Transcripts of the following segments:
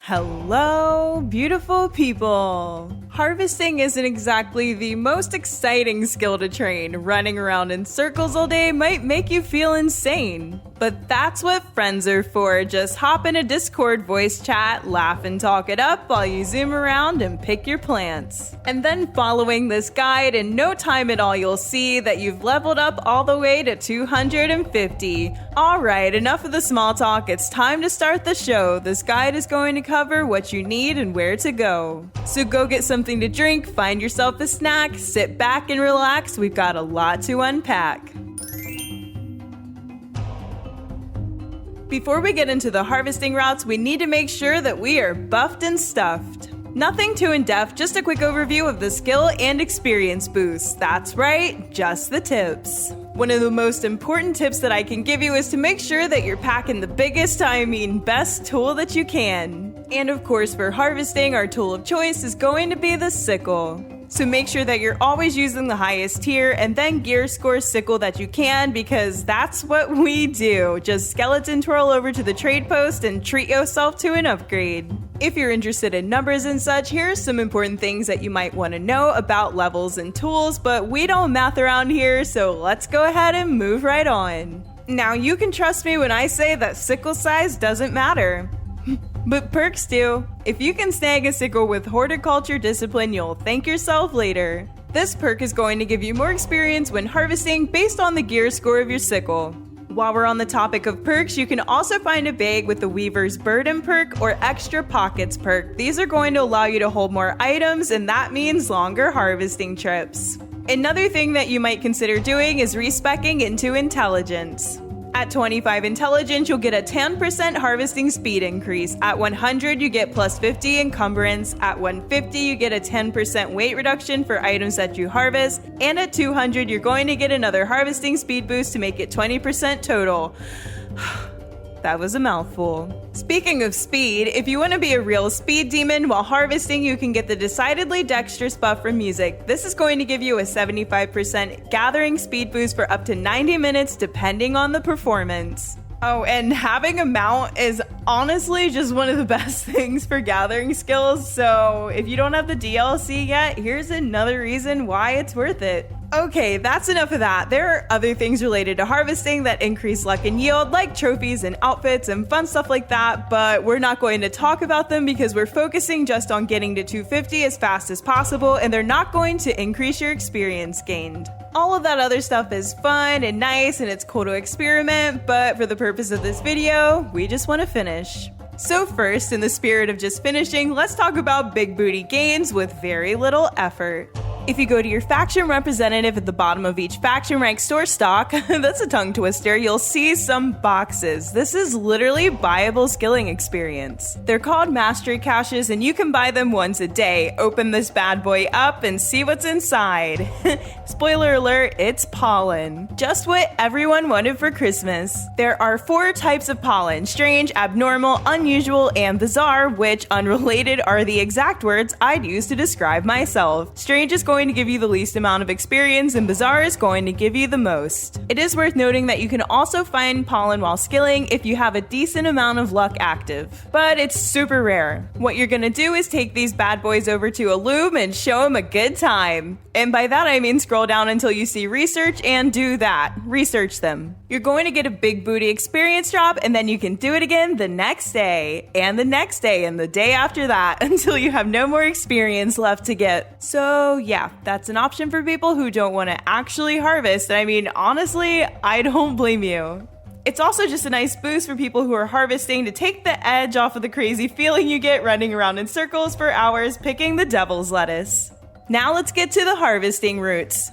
Hello, beautiful people! Harvesting isn't exactly the most exciting skill to train. Running around in circles all day might make you feel insane. But that's what friends are for. Just hop in a Discord voice chat, laugh and talk it up while you zoom around and pick your plants. And then following this guide, in no time at all you'll see that you've leveled up all the way to 250. Alright, enough of the small talk, it's time to start the show. This guide is going to cover what you need and where to go. So go get something to drink, find yourself a snack, sit back and relax, we've got a lot to unpack. Before we get into the harvesting routes, we need to make sure that we are buffed and stuffed. Nothing too in-depth, just a quick overview of the skill and experience boosts. That's right, just the tips. One of the most important tips that I can give you is to make sure that you're packing the biggest, best tool that you can. And of course, for harvesting, our tool of choice is going to be the sickle. So make sure that you're always using the highest tier and then gear score sickle that you can, because that's what we do. Just skeleton twirl over to the trade post and treat yourself to an upgrade. If you're interested in numbers and such, here are some important things that you might want to know about levels and tools, but we don't math around here, so let's go ahead and move right on. Now you can trust me when I say that sickle size doesn't matter. But perks do. If you can snag a sickle with horticulture discipline, you'll thank yourself later. This perk is going to give you more experience when harvesting based on the gear score of your sickle. While we're on the topic of perks, you can also find a bag with the Weaver's Burden perk or Extra Pockets perk. These are going to allow you to hold more items, and that means longer harvesting trips. Another thing that you might consider doing is respeccing into Intelligence. At 25 intelligence, you'll get a 10% harvesting speed increase. At 100, you get plus 50 encumbrance. At 150, you get a 10% weight reduction for items that you harvest. And at 200, you're going to get another harvesting speed boost to make it 20% total. That was a mouthful. Speaking of speed, if you want to be a real speed demon while harvesting, you can get the Decidedly Dexterous buff from music. This is going to give you a 75% gathering speed boost for up to 90 minutes depending on the performance. Oh, and having a mount is honestly just one of the best things for gathering skills, so if you don't have the DLC yet, here's another reason why it's worth it. Okay, that's enough of that. There are other things related to harvesting that increase luck and yield, like trophies and outfits and fun stuff like that, but we're not going to talk about them because we're focusing just on getting to 250 as fast as possible, and they're not going to increase your experience gained. All of that other stuff is fun and nice and it's cool to experiment, but for the purpose of this video, we just want to finish. So first, in the spirit of just finishing, let's talk about big booty gains with very little effort. If you go to your faction representative at the bottom of each faction rank store stock, that's a tongue twister, you'll see some boxes. This is literally buyable skilling experience. They're called mastery caches and you can buy them once a day. Open this bad boy up and see what's inside. Spoiler alert, it's pollen. Just what everyone wanted for Christmas. There are 4 types of pollen: strange, abnormal, unusual, and bizarre, which, unrelated, are the exact words I'd use to describe myself. Strange is going to give you the least amount of experience, and bizarre is going to give you the most. It is worth noting that you can also find pollen while skilling if you have a decent amount of luck active, but it's super rare. What you're gonna do is take these bad boys over to a loom and show them a good time. And by that I mean scroll down until you see research and do that. Research them. You're going to get a big booty experience drop, and then you can do it again the next day, and the next day, and the day after that, until you have no more experience left to get. So yeah, that's an option for people who don't want to actually harvest. I mean, honestly, I don't blame you. It's also just a nice boost for people who are harvesting to take the edge off of the crazy feeling you get running around in circles for hours picking the devil's lettuce. Now let's get to the harvesting routes.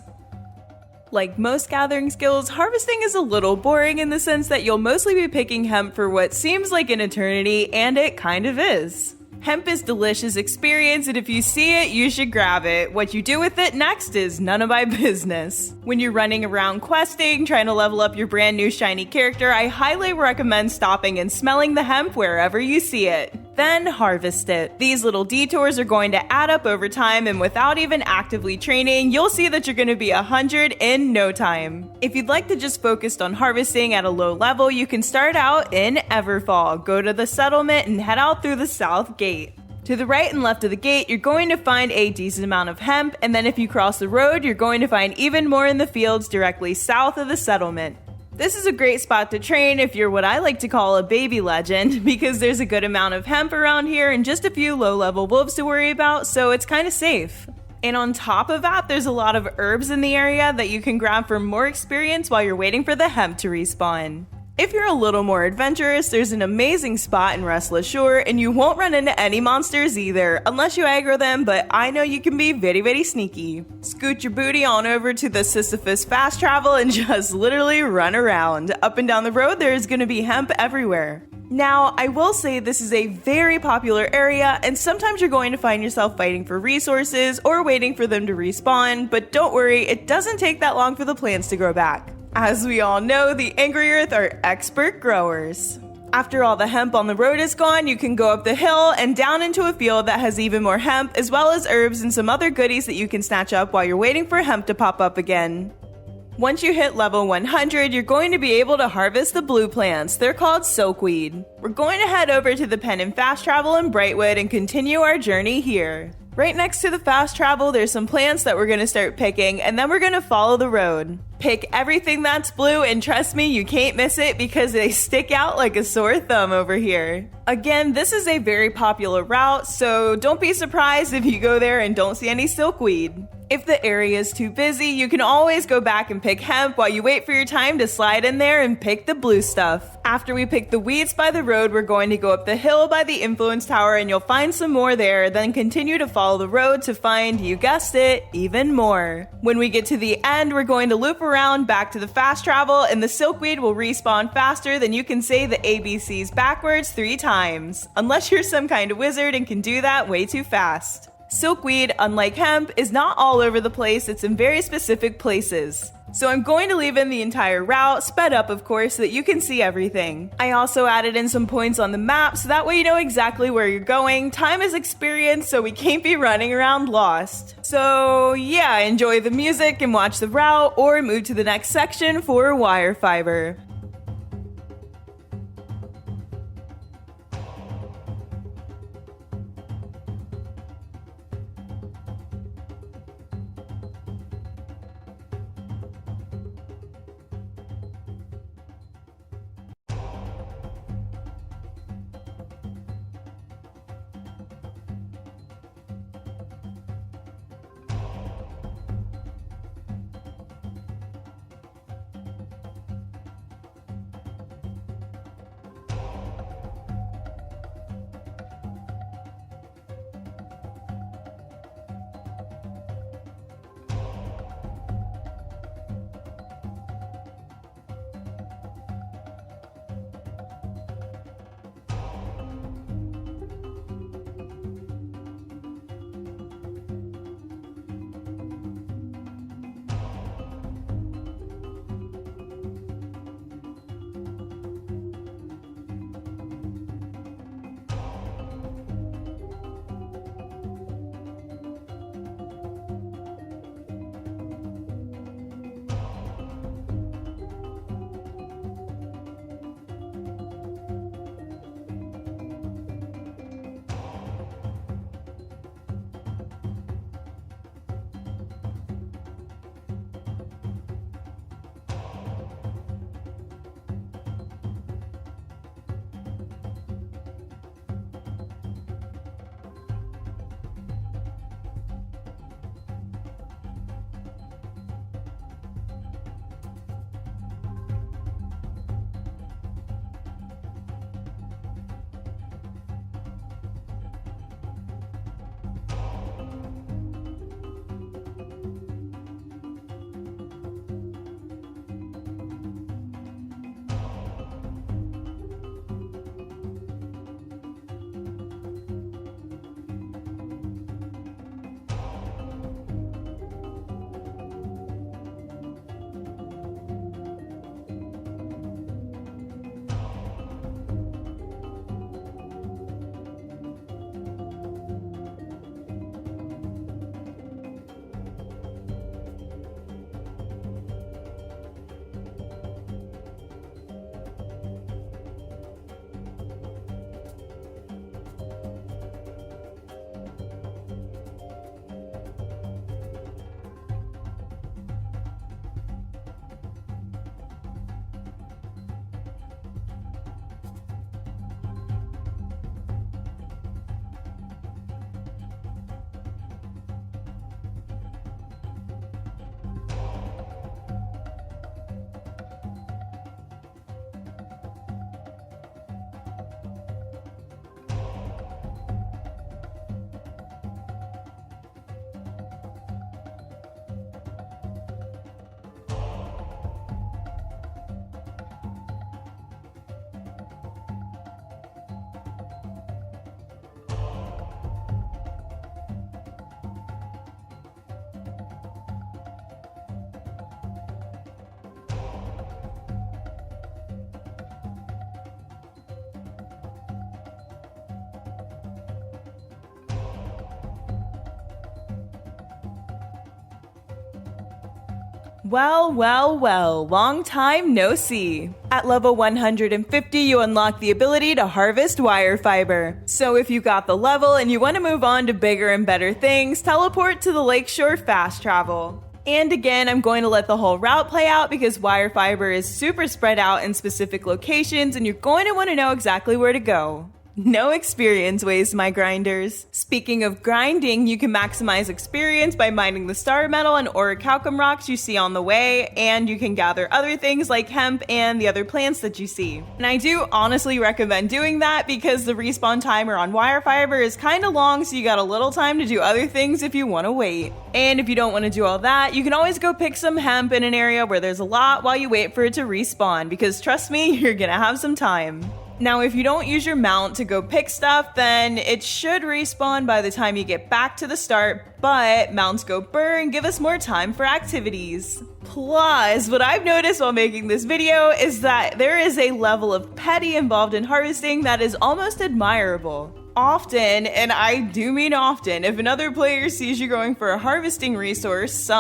Like most gathering skills, harvesting is a little boring in the sense that you'll mostly be picking hemp for what seems like an eternity, and it kind of is. Hemp is delicious experience, and if you see it, you should grab it. What you do with it next is none of my business. When you're running around questing, trying to level up your brand new shiny character, I highly recommend stopping and smelling the hemp wherever you see it. then harvest it. These little detours are going to add up over time, and without even actively training, you'll see that you're going to be 100 in no time. If you'd like to just focus on harvesting at a low level, you can start out in Everfall. Go to the settlement and head out through the south gate. To the right and left of the gate, you're going to find a decent amount of hemp, and then if you cross the road, you're going to find even more in the fields directly south of the settlement. This is a great spot to train if you're what I like to call a baby legend, because there's a good amount of hemp around here and just a few low-level wolves to worry about, so it's kind of safe. And on top of that, there's a lot of herbs in the area that you can grab for more experience while you're waiting for the hemp to respawn. If you're a little more adventurous, there's an amazing spot in Restless Shore, and you won't run into any monsters either, unless you aggro them, but I know you can be very sneaky. Scoot your booty on over to the Sisyphos fast travel and just literally run around. Up and down the road, there's gonna be hemp everywhere. Now, I will say this is a very popular area, and sometimes you're going to find yourself fighting for resources or waiting for them to respawn, but don't worry, it doesn't take that long for the plants to grow back. As we all know, the Angry Earth are expert growers. After all the hemp on the road is gone, you can go up the hill and down into a field that has even more hemp, as well as herbs and some other goodies that you can snatch up while you're waiting for hemp to pop up again. Once you hit level 100, you're going to be able to harvest the blue plants. They're called Silkweed. We're going to head over to the Pennine fast travel in Brightwood and continue our journey here. Right next to the fast travel, there's some plants that we're going to start picking, and then we're going to follow the road. Pick everything that's blue, and trust me, you can't miss it because they stick out like a sore thumb over here. Again, this is a very popular route, so don't be surprised if you go there and don't see any silkweed. If the area is too busy, you can always go back and pick hemp while you wait for your time to slide in there and pick the blue stuff. After we pick the weeds by the road, we're going to go up the hill by the influence tower and you'll find some more there, then continue to follow the road to find, you guessed it, even more. When we get to the end, we're going to loop around back to the fast travel and the silkweed will respawn faster than you can say the ABCs backwards 3 times. Unless you're some kind of wizard and can do that way too fast. Silkweed, unlike hemp, is not all over the place, it's in very specific places. So I'm going to leave in the entire route, sped up of course, so that you can see everything. I also added in some points on the map, so that way you know exactly where you're going. Time is experience, so we can't be running around lost. So yeah, enjoy the music and watch the route, or move to the next section for Wirefiber. Well, well, well, long time no see. At level 150, you unlock the ability to harvest Wirefiber. So if you got the level and you want to move on to bigger and better things, teleport to the Lakeshore fast travel. And again, I'm going to let the whole route play out because Wirefiber is super spread out in specific locations and you're going to want to know exactly where to go. No experience waste, my grinders. Speaking of grinding, you can maximize experience by mining the star metal and orichalcum rocks you see on the way, and you can gather other things like hemp and the other plants that you see. And I do honestly recommend doing that because the respawn timer on Wirefiber is kinda long, so you got a little time to do other things if you wanna wait. And if you don't want to do all that, you can always go pick some hemp in an area where there's a lot while you wait for it to respawn, because trust me, you're gonna have some time. Now, if you don't use your mount to go pick stuff, then it should respawn by the time you get back to the start, but mounts go burr and give us more time for activities. Plus, what I've noticed while making this video is that there is a level of petty involved in harvesting that is almost admirable. Often, and I do mean often, if another player sees you going for a harvesting resource,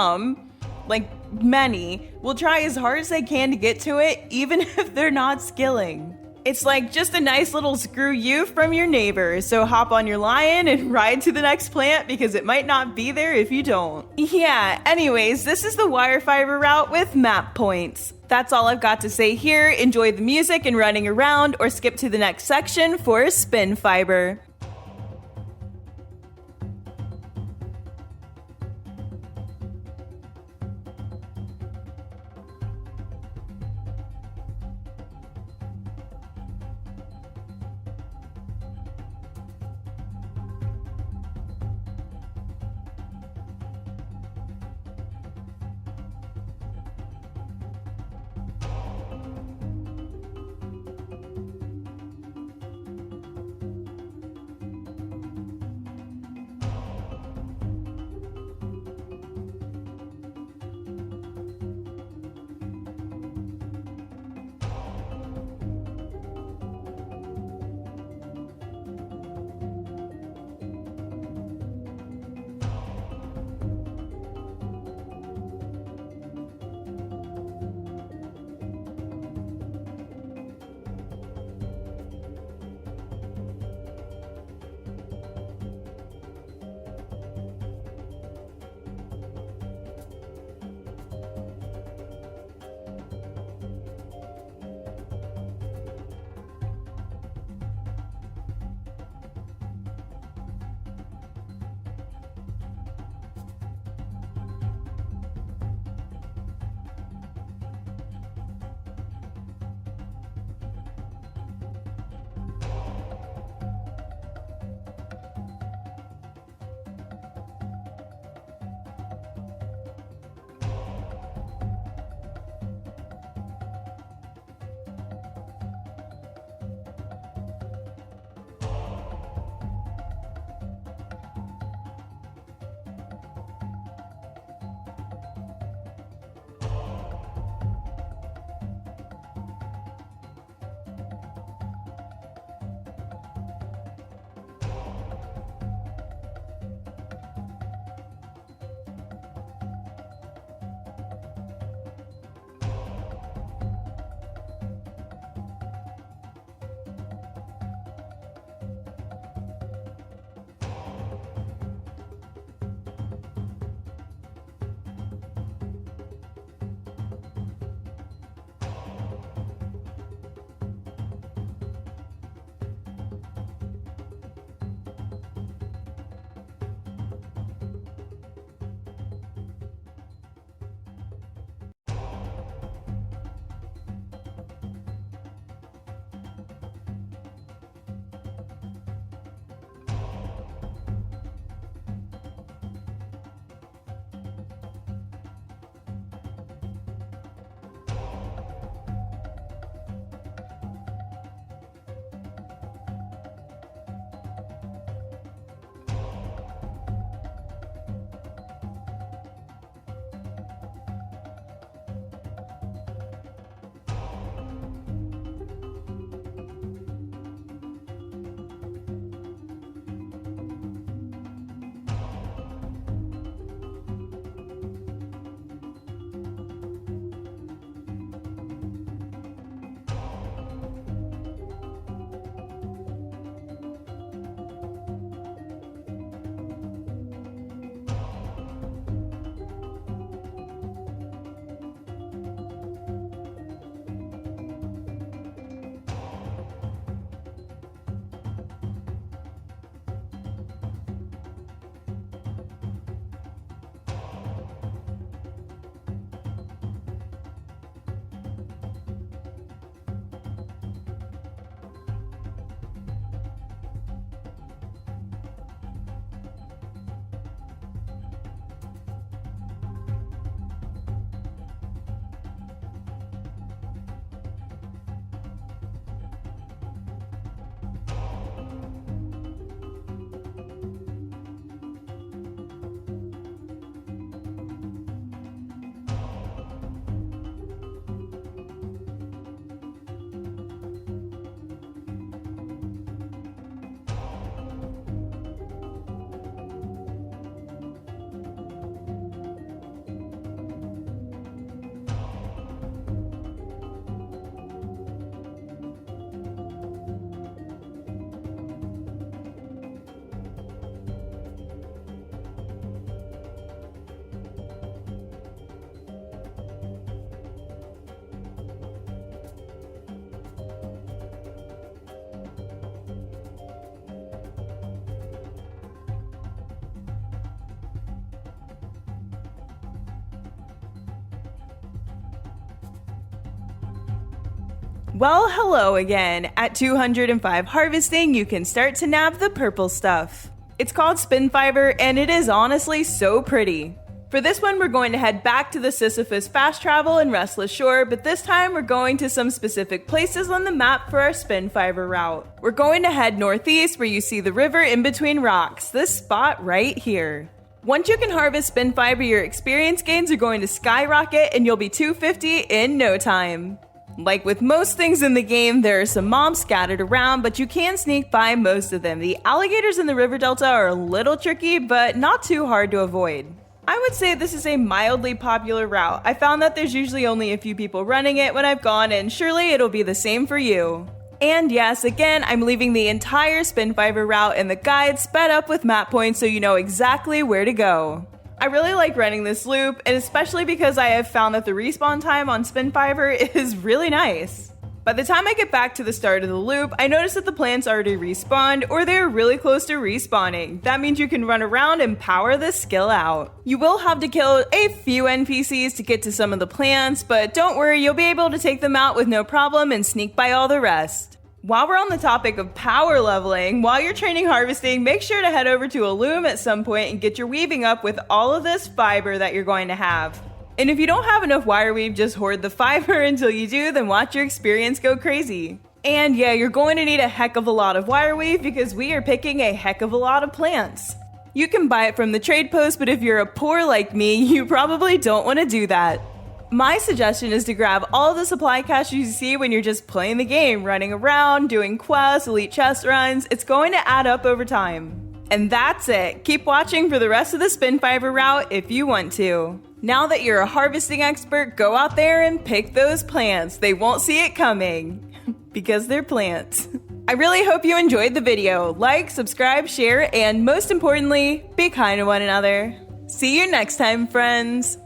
many, will try as hard as they can to get to it, even if they're not skilling. It's like just a nice little screw you from your neighbor, so hop on your lion and ride to the next plant because it might not be there if you don't. Yeah, anyways, this is the Wirefiber route with map points. That's all I've got to say here. Enjoy the music and running around, or skip to the next section for Spinfiber. Well, hello again. At 205 harvesting, you can start to nab the purple stuff. It's called Spinfiber, and it is honestly so pretty. For this one, we're going to head back to the Sisyphos fast travel in Restless Shore, but this time we're going to some specific places on the map for our Spinfiber route. We're going to head northeast where you see the river in between rocks, this spot right here. Once you can harvest Spinfiber, your experience gains are going to skyrocket and you'll be 250 in no time. Like with most things in the game, there are some mobs scattered around, but you can sneak by most of them. The alligators in the river delta are a little tricky, but not too hard to avoid. I would say this is a mildly popular route. I found that there's usually only a few people running it when I've gone, and surely it'll be the same for you. And yes, again, I'm leaving the entire Spinfiber route in the guide sped up with map points so you know exactly where to go. I really like running this loop, and especially because I have found that the respawn time on Spinfiber is really nice. By the time I get back to the start of the loop, I notice that the plants already respawned or they're really close to respawning. That means you can run around and power this skill out. You will have to kill a few NPCs to get to some of the plants, but don't worry, you'll be able to take them out with no problem and sneak by all the rest. While we're on the topic of power leveling, while you're training harvesting, make sure to head over to a loom at some point and get your weaving up with all of this fiber that you're going to have. And if you don't have enough wire weave, just hoard the fiber until you do, then watch your experience go crazy. And yeah, you're going to need a heck of a lot of wire weave because we are picking a heck of a lot of plants. You can buy it from the trade post, but if you're a poor like me, you probably don't want to do that. My suggestion is to grab all the supply caches you see when you're just playing the game, running around, doing quests, elite chest runs. It's going to add up over time. And that's it. Keep watching for the rest of the Spinfiber route if you want to. Now that you're a harvesting expert, go out there and pick those plants. They won't see it coming because they're plants. I really hope you enjoyed the video. Like, subscribe, share, and most importantly, be kind to one another. See you next time, friends.